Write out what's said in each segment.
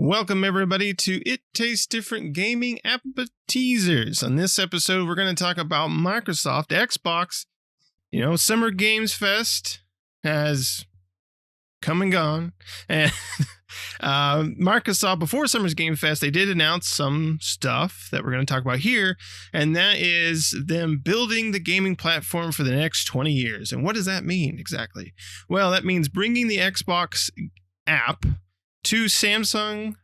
Welcome, everybody, to It Tastes Different Gaming Appetizers. On this episode, we're going to talk about Microsoft, Xbox. You know, Summer Games Fest has come and gone. And Microsoft, before Summer's Game Fest, they did announce some stuff that we're going to talk about here. And that is them building the gaming platform for the next 20 years. And what does that mean exactly? Well, that means bringing the Xbox app to Samsung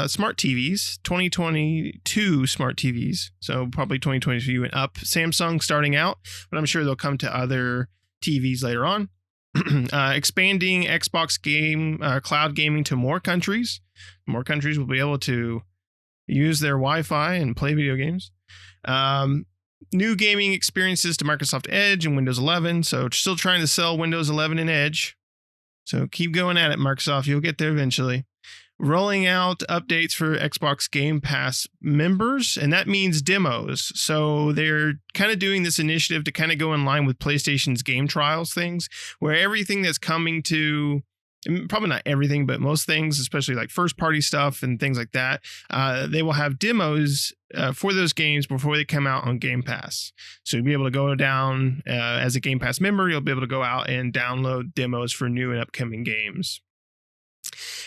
smart TVs, 2022 smart TVs. So probably 2022 and up. Samsung starting out, but I'm sure they'll come to other TVs later on. Expanding Xbox cloud gaming to more countries. More countries will be able to use their Wi-Fi and play video games. New gaming experiences to Microsoft Edge and Windows 11. So still trying to sell Windows 11 and Edge. So keep going at it, Microsoft. You'll get there eventually. Rolling out updates for Xbox Game Pass members, and that means demos. So they're kind of doing this initiative to kind of go in line with PlayStation's game trials things, where everything that's coming to, probably not everything, but most things, especially like first-party stuff and things like that, they will have demos for those games before they come out on Game Pass. So you'll be able to go down as a Game Pass member, you'll be able to go out and download demos for new and upcoming games.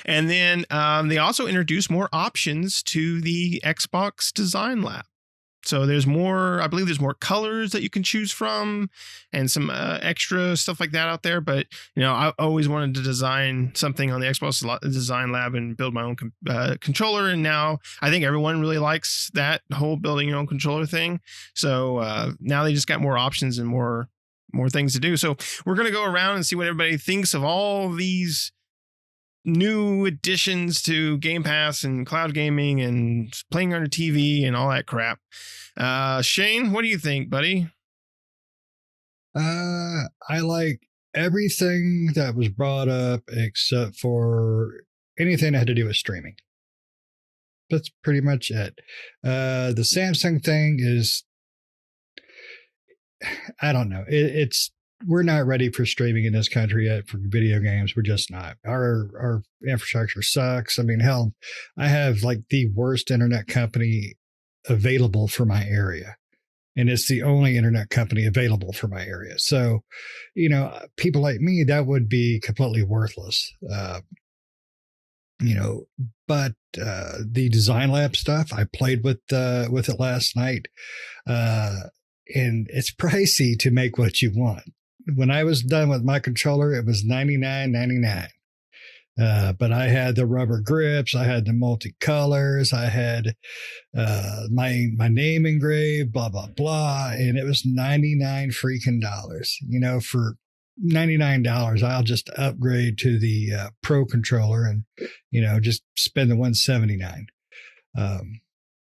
And then they also introduced more options to the Xbox Design Lab. So there's more, I believe there's more colors that you can choose from and some extra stuff like that out there. But, you know, I always wanted to design something on the Xbox Design Lab and build my own controller. And now I think everyone really likes that whole building your own controller thing. So now they just got more options and more things to do. So we're going to go around and see what everybody thinks of all these new additions to Game Pass and cloud gaming and playing on your TV and all that crap. Shane, what do you think, buddy? I like everything that was brought up except for anything that had to do with streaming. That's pretty much it. The Samsung thing is, I don't know. We're not ready for streaming in this country yet for video games. We're just not. Our infrastructure sucks. I mean, hell, I have like the worst internet company available for my area. And it's the only internet company available for my area. So, you know, people like me, that would be completely worthless. But the Design Lab stuff, I played with it last night. And it's pricey to make what you want. When I was done with my controller, it was $99.99. But I had the rubber grips, I had the multicolors, I had my name engraved, blah blah blah, and it was $99 freaking dollars. You know, for $99, I'll just upgrade to the Pro controller and just spend the $179.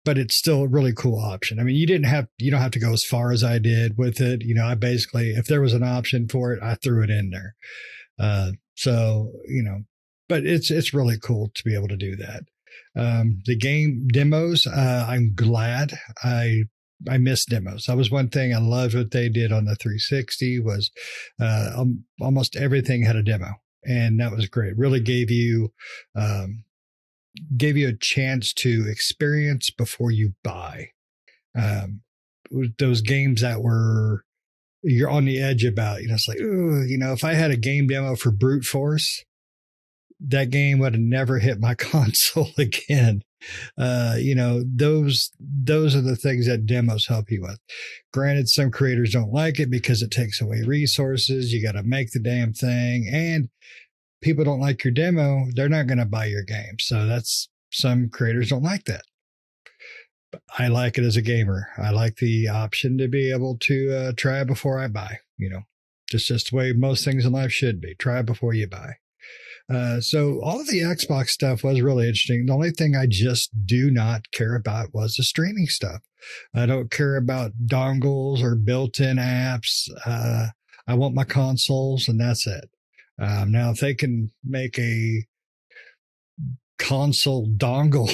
But it's still a really cool option. I mean, you don't have to go as far as I did with it. I basically, if there was an option for it, I threw it in there. But it's really cool to be able to do that. The game demos, I'm glad I missed demos. That was one thing I loved what they did on the 360 was almost everything had a demo, and that was great. Really gave you a chance to experience before you buy. Those games that you're on the edge about, it's like, if I had a game demo for Brute Force, that game would have never hit my console again. Those are the things that demos help you with. Granted, some creators don't like it because it takes away resources. You got to make the damn thing, and people don't like your demo, they're not going to buy your game. So some creators don't like that. But I like it as a gamer. I like the option to be able to try before I buy, just the way most things in life should be. Try before you buy. So all of the Xbox stuff was really interesting. The only thing I just do not care about was the streaming stuff. I don't care about dongles or built-in apps. I want my consoles, and that's it. Now, if they can make a console dongle,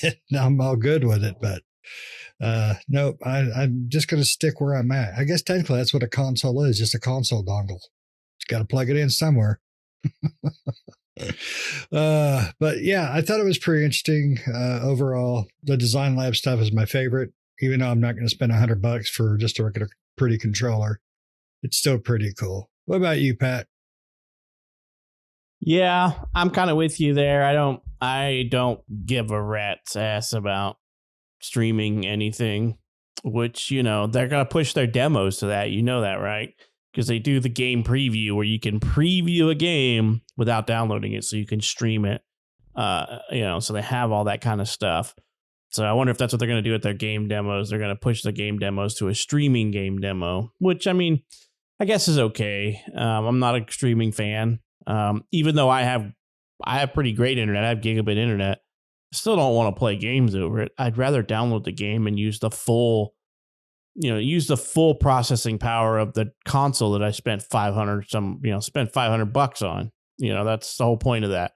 then I'm all good with it. But nope, I'm just going to stick where I'm at. I guess technically that's what a console is, just a console dongle. It's got to plug it in somewhere. But yeah, I thought it was pretty interesting. Overall, the Design Lab stuff is my favorite, even though I'm not going to spend $100 for just a regular pretty controller. It's still pretty cool. What about you, Pat? Yeah, I'm kind of with you there. I don't give a rat's ass about streaming anything, which, they're going to push their demos to that. You know that, right? Because they do the game preview where you can preview a game without downloading it so you can stream it. So they have all that kind of stuff. So I wonder if that's what they're going to do with their game demos. They're going to push the game demos to a streaming game demo, which, I mean, I guess is okay. I'm not a streaming fan. Even though I have pretty great internet, I have gigabit internet, I still don't want to play games over it. I'd rather download the game and use the full processing power of the console that I spent $500 on. That's the whole point of that.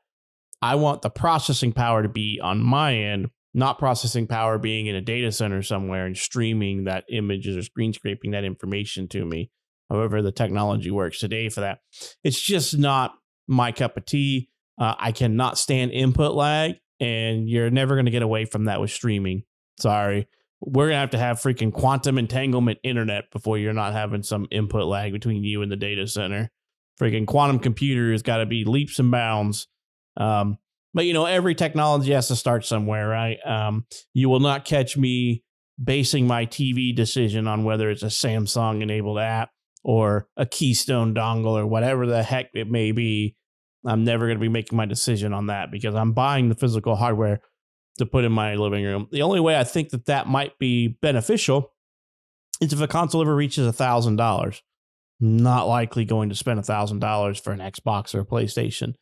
I want the processing power to be on my end, not processing power being in a data center somewhere and streaming that images or screen scraping that information to me. However, the technology works today for that. It's just not my cup of tea. I cannot stand input lag, and you're never going to get away from that with streaming. Sorry. We're going to have freaking quantum entanglement internet before you're not having some input lag between you and the data center. Freaking quantum computer has got to be leaps and bounds. But, every technology has to start somewhere, right? You will not catch me basing my TV decision on whether it's a Samsung-enabled app or a Keystone dongle or whatever the heck it may be. I'm never going to be making my decision on that because I'm buying the physical hardware to put in my living room. The only way I think that might be beneficial is if a console ever reaches $1,000. Not likely going to spend $1,000 for an Xbox or a PlayStation.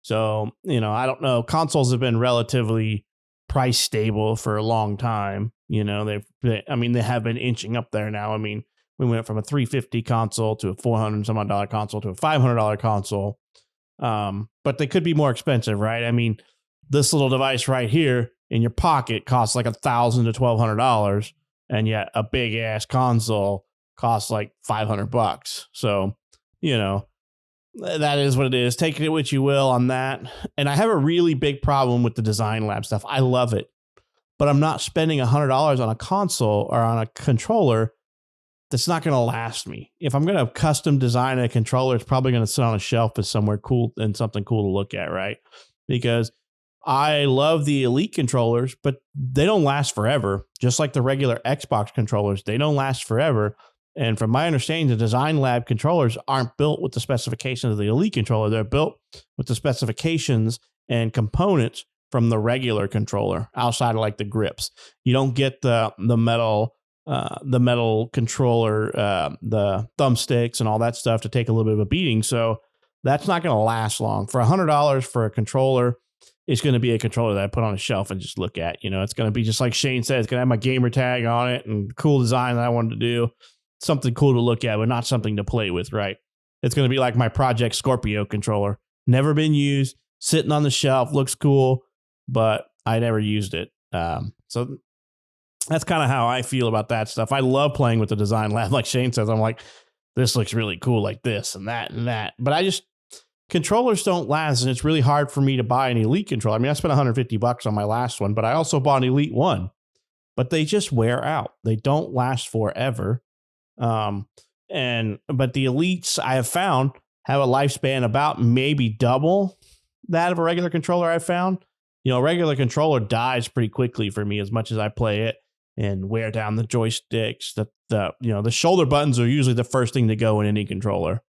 So, I don't know. Consoles have been relatively price stable for a long time. They have been inching up there now. I mean, we went from a $350 console to a $400 some odd console to a $500 console. But they could be more expensive, right? I mean, this little device right here in your pocket costs like $1,000 to $1,200, and yet a big ass console costs like $500. So, that is what it is. Take it what you will on that. And I have a really big problem with the Design Lab stuff. I love it, but I'm not spending $100 on a console or on a controller that's not going to last me. If I'm going to custom design a controller, it's probably going to sit on a shelf as somewhere cool and something cool to look at, right? Because I love the Elite controllers, but they don't last forever. Just like the regular Xbox controllers, they don't last forever. And from my understanding, the Design Lab controllers aren't built with the specifications of the Elite controller. They're built with the specifications and components from the regular controller outside of like the grips. You don't get the metal controller, the thumbsticks and all that stuff to take a little bit of a beating. So that's not going to last long. For $100 for a controller, it's going to be a controller that I put on a shelf and just look at. It's going to be just like Shane said, it's going to have my gamer tag on it and cool design that I wanted to do. Something cool to look at, but not something to play with, right? It's going to be like my Project Scorpio controller. Never been used, sitting on the shelf, looks cool, but I never used it. So that's kind of how I feel about that stuff. I love playing with the Design Lab. Like Shane says, I'm like, this looks really cool like this and that and that. But controllers don't last, and it's really hard for me to buy an Elite controller. I mean, I spent $150 on my last one, but I also bought an Elite one. But they just wear out. They don't last forever. But the Elites I have found have a lifespan about maybe double that of a regular controller I've found. A regular controller dies pretty quickly for me as much as I play it and wear down the joysticks. The shoulder buttons are usually the first thing to go in any controller.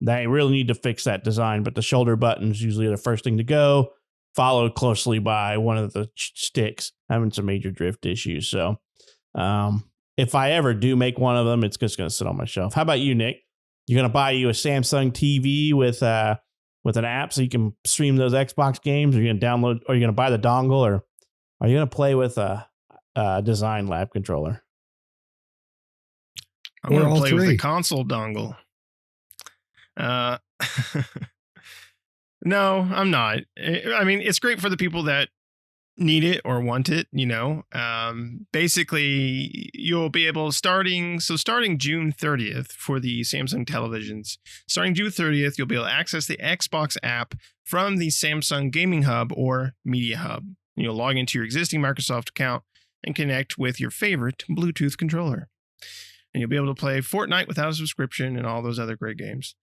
They really need to fix that design, but the shoulder buttons usually are the first thing to go, followed closely by one of the sticks having some major drift issues. So, if I ever do make one of them, it's just going to sit on my shelf. How about you, Nick? You're going to buy you a Samsung TV with an app so you can stream those Xbox games? Or you're going to download, or you're going to buy the dongle, or are you going to play with a Design Lab controller? I'm going to play with the console dongle. No, I'm not. I mean, it's great for the people that need it or want it, basically you'll be able starting June 30th for the Samsung televisions. Starting June 30th, you'll be able to access the Xbox app from the Samsung Gaming Hub or Media Hub. You'll log into your existing Microsoft account and connect with your favorite Bluetooth controller. And you'll be able to play Fortnite without a subscription and all those other great games.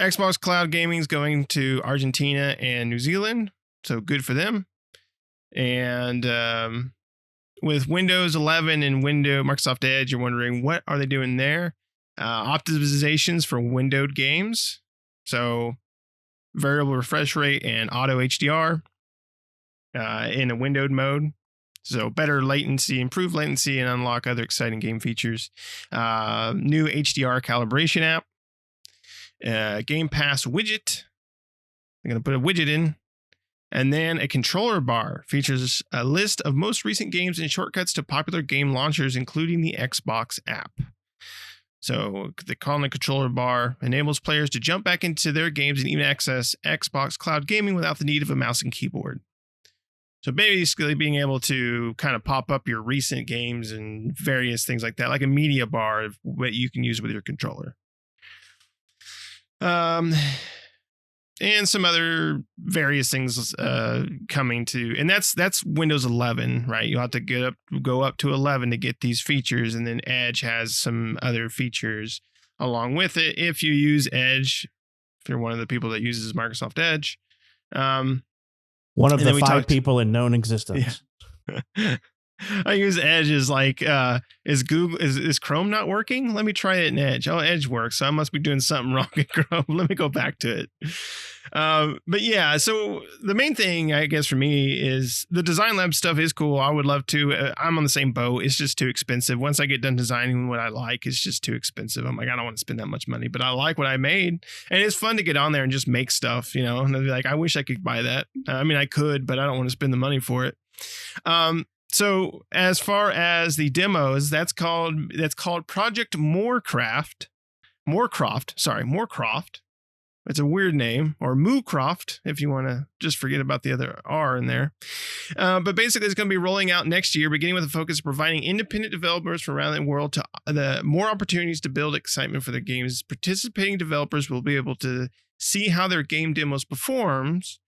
Xbox Cloud Gaming is going to Argentina and New Zealand, so good for them. And with Windows 11 and Microsoft Edge, you're wondering what are they doing there? Optimizations for windowed games, so variable refresh rate and auto HDR in a windowed mode. So better latency, improved latency, and unlock other exciting game features. New HDR calibration app. Game Pass widget. I'm going to put a widget in. And then a controller bar features a list of most recent games and shortcuts to popular game launchers, including the Xbox app. So the calling controller bar enables players to jump back into their games and even access Xbox Cloud Gaming without the need of a mouse and keyboard. So basically being able to kind of pop up your recent games and various things like that, like a media bar that you can use with your controller. And some other various things coming to, and that's Windows 11, right? You'll have to go up to 11 to get these features, and then Edge has some other features along with it. If you use Edge, if you're one of the people that uses Microsoft Edge, one of the 5 people in known existence. Yeah. I use Edge as like, is Chrome not working? Let me try it in Edge. Oh, Edge works. So I must be doing something wrong in Chrome. Let me go back to it. But yeah, so the main thing, I guess, for me is the Design Lab stuff is cool. I would love to. I'm on the same boat. It's just too expensive. Once I get done designing what I like, it's just too expensive. I'm like, I don't want to spend that much money, but I like what I made. And it's fun to get on there and just make stuff, and I'd be like, I wish I could buy that. I mean, I could, but I don't want to spend the money for it. So as far as the demos, that's called Project Moorcroft. It's a weird name, or Moocroft, if you want to just forget about the other R in there. But basically, it's going to be rolling out next year, beginning with a focus of providing independent developers from around the world to the more opportunities to build excitement for their games. Participating developers will be able to see how their game demos performs.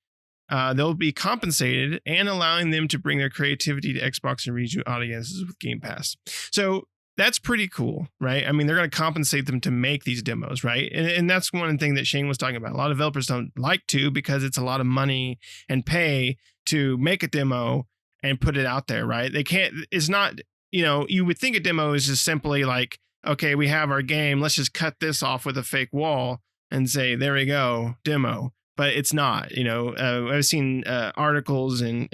They'll be compensated and allowing them to bring their creativity to Xbox and regional audiences with Game Pass. So that's pretty cool, right? I mean, they're going to compensate them to make these demos, right? And that's one thing that Shane was talking about. A lot of developers don't like to, because it's a lot of money and pay to make a demo and put it out there, right? They can't, it's not, you would think a demo is just simply like, okay, we have our game. Let's just cut this off with a fake wall and say, there we go, demo. But it's not, I've seen articles and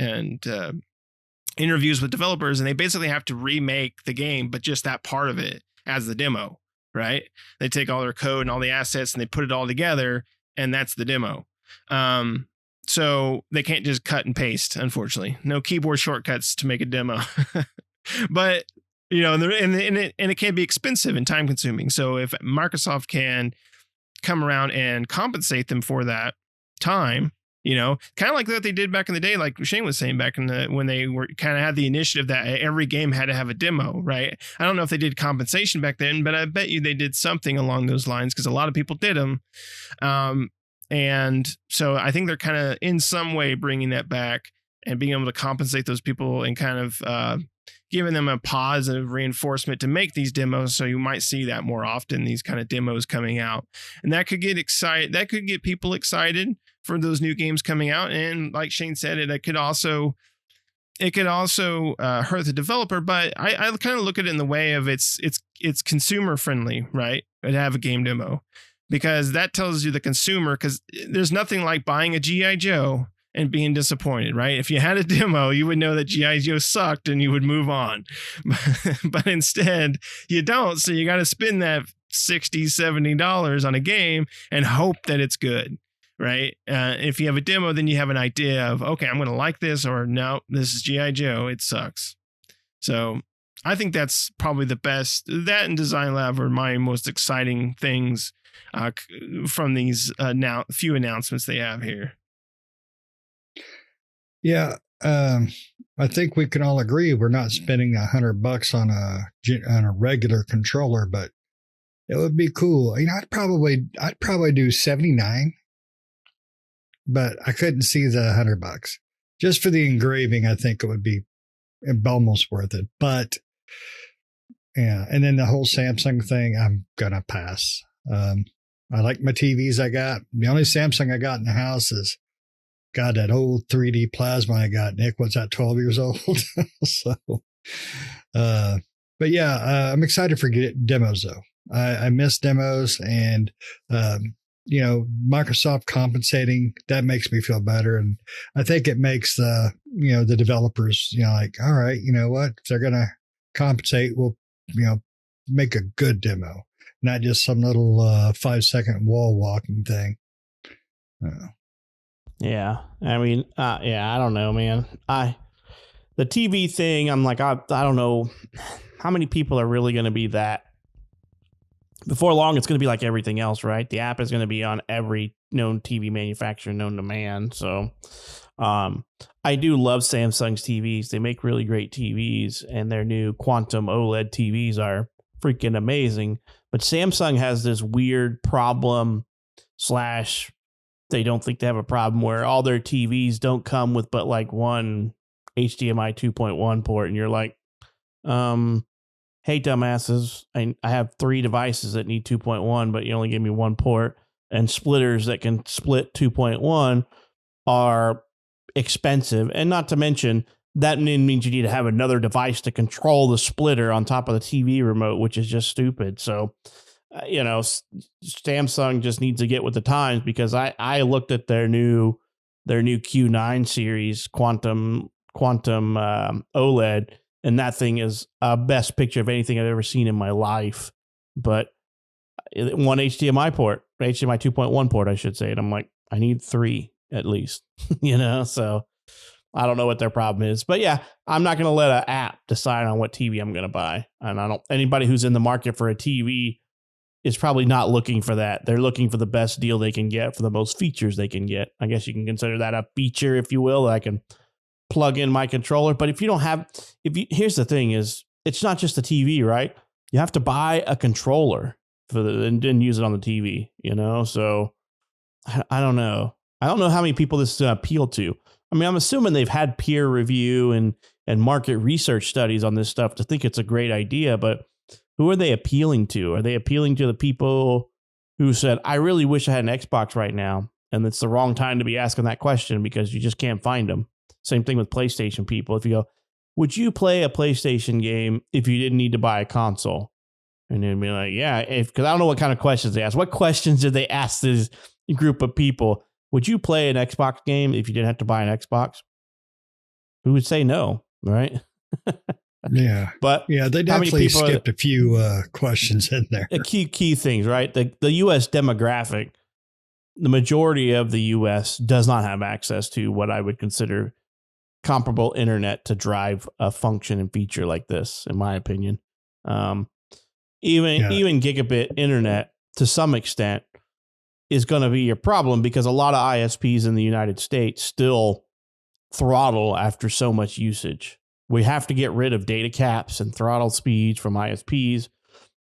interviews with developers, and they basically have to remake the game, but just that part of it as the demo, right? They take all their code and all the assets and they put it all together, and that's the demo. So they can't just cut and paste, unfortunately. No keyboard shortcuts to make a demo. But, and it can be expensive and time consuming. So if Microsoft can come around and compensate them for that time, kind of like what they did back in the day, like Shane was saying, back in when they were kind of had the initiative that every game had to have a demo, right? I don't know if they did compensation back then, but I bet you they did something along those lines, because a lot of people did them. And so I think they're kind of in some way bringing that back and being able to compensate those people and kind of giving them a positive reinforcement to make these demos. So you might see that more often, these kind of demos coming out, and that could get people excited for those new games coming out. And like Shane said, it could also hurt the developer. But I kind of look at it in the way of it's consumer friendly, right? To have a game demo, because that tells you, the consumer, because there's nothing like buying a G.I. Joe and being disappointed, right? If you had a demo, you would know that G.I. Joe sucked and you would move on. But instead, you don't. So you got to spend that $60, $70 on a game and hope that it's good, right? If you have a demo, then you have an idea of, okay, I'm going to like this, or no, this is G.I. Joe, it sucks. So I think that's probably the best. That and Design Lab are my most exciting things from these few announcements they have here. Yeah. I think we can all agree we're not spending $100 on a regular controller, but it would be cool. I'd probably do 79, but I couldn't see the $100 just for the engraving. I think it would be almost worth it, but yeah. And then the whole Samsung thing, I'm gonna pass. I like my TVs I got. The only Samsung I got in the house is got that old 3D plasma I got. Nick, what's that, 12 years old? So, but yeah, I'm excited for demos though. I miss demos, and Microsoft compensating, that makes me feel better, and I think it makes the developers like, all right, you know what, if they're gonna compensate, we'll make a good demo, not just some little 5-second wall walking thing. Yeah. I mean, I don't know, man. The TV thing, I'm like, I don't know how many people are really going to be that. Before long, it's going to be like everything else, right? The app is going to be on every known TV manufacturer known to man. So I do love Samsung's TVs. They make really great TVs, and their new Quantum OLED TVs are freaking amazing. But Samsung has this weird problem / they don't think they have a problem where all their TVs don't come with but like one HDMI 2.1 port. And you're like, hey, dumbasses, I have 3 devices that need 2.1, but you only give me one port. And splitters that can split 2.1 are expensive. And not to mention, that means you need to have another device to control the splitter on top of the TV remote, which is just stupid. So, Samsung just needs to get with the times, because I looked at their new Q9 series Quantum OLED, and that thing is a best picture of anything I've ever seen in my life. But one HDMI 2.1 port, I should say. And I'm like, I need 3 at least, so I don't know what their problem is. But yeah, I'm not going to let an app decide on what TV I'm going to buy. And anybody who's in the market for a TV is probably not looking for that. They're looking for the best deal they can get for the most features they can get. I guess you can consider that a feature, if you will, that I can plug in my controller. But here's the thing is, it's not just a TV, right? You have to buy a controller and then use it on the TV, So I don't know. I don't know how many people this is going to appeal to. I mean, I'm assuming they've had peer review and market research studies on this stuff to think it's a great idea, but who are they appealing to? Are they appealing to the people who said, I really wish I had an Xbox right now? And it's the wrong time to be asking that question because you just can't find them. Same thing with PlayStation people. If you go, would you play a PlayStation game if you didn't need to buy a console? And they'd be like, yeah, because I don't know what kind of questions they ask. What questions did they ask this group of people? Would you play an Xbox game if you didn't have to buy an Xbox? Who would say no, right? Yeah. But yeah, they definitely skipped a few questions in there. The key things, right? The U.S. demographic, the majority of the U.S. does not have access to what I would consider comparable internet to drive a function and feature like this, in my opinion. Even gigabit internet to some extent is going to be your problem, because a lot of ISPs in the United States still throttle after so much usage. We have to get rid of data caps and throttle speeds from ISPs,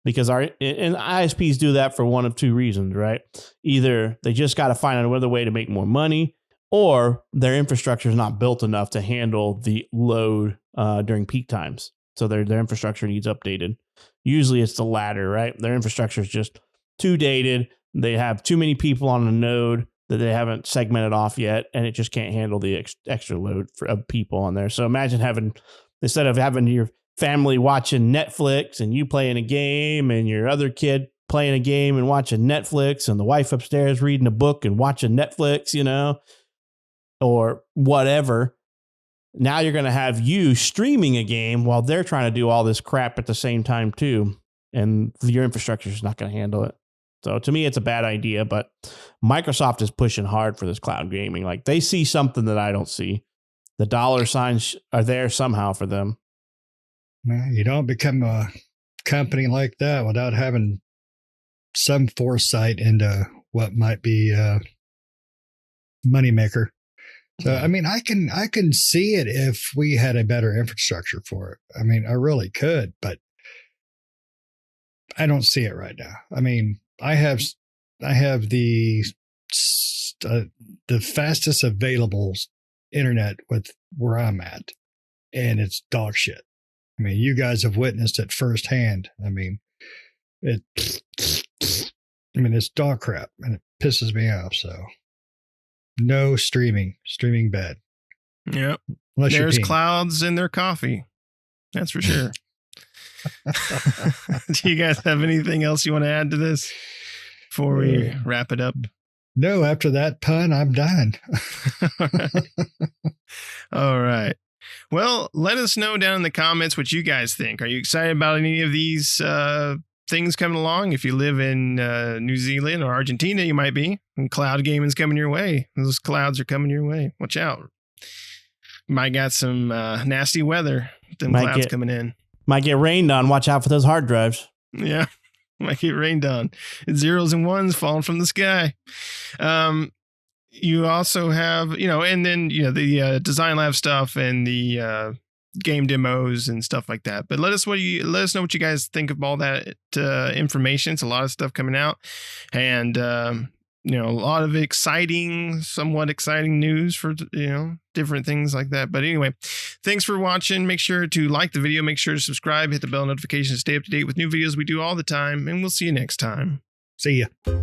because ISPs do that for one of 2 reasons, right? Either they just got to find another way to make more money, or their infrastructure is not built enough to handle the load during peak times. So their infrastructure needs updated. Usually it's the latter, right? Their infrastructure is just too dated. They have too many people on a node that they haven't segmented off yet, and it just can't handle the extra load of people on there. So imagine instead of having your family watching Netflix and you playing a game and your other kid playing a game and watching Netflix and the wife upstairs reading a book and watching Netflix, or whatever. Now you're going to have you streaming a game while they're trying to do all this crap at the same time too. And your infrastructure is not going to handle it. So to me, it's a bad idea, but Microsoft is pushing hard for this cloud gaming. Like, they see something that I don't see. The dollar signs are there somehow for them. Man, you don't become a company like that without having some foresight into what might be a moneymaker. So, I mean, I can see it if we had a better infrastructure for it. I mean, I really could, but I don't see it right now. I mean, I have the fastest available internet with where I'm at, and it's dog shit. I mean, you guys have witnessed it firsthand. I mean, it's dog crap, and it pisses me off. So, no streaming bad. Yep. Unless there's clouds in their coffee. That's for sure. Do you guys have anything else you want to add to this before we wrap it up? No, after that pun, I'm done. All right. Well, let us know down in the comments what you guys think. Are you excited about any of these things coming along? If you live in New Zealand or Argentina, you might be. And cloud gaming's coming your way. Those clouds are coming your way. Watch out. Might got some nasty weather. Them clouds coming in. Might get rained on. Watch out for those hard drives. Yeah. Might get rained on. It's zeros and ones falling from the sky. You also have, and then, the Design Lab stuff and the game demos and stuff like that. But let us know what you guys think of all that information. It's a lot of stuff coming out, and a lot of somewhat exciting news for different things like that. But anyway, thanks for watching. Make sure to like the video, make sure to subscribe, hit the bell notification to stay up to date with new videos we do all the time, and we'll see you next time. See ya.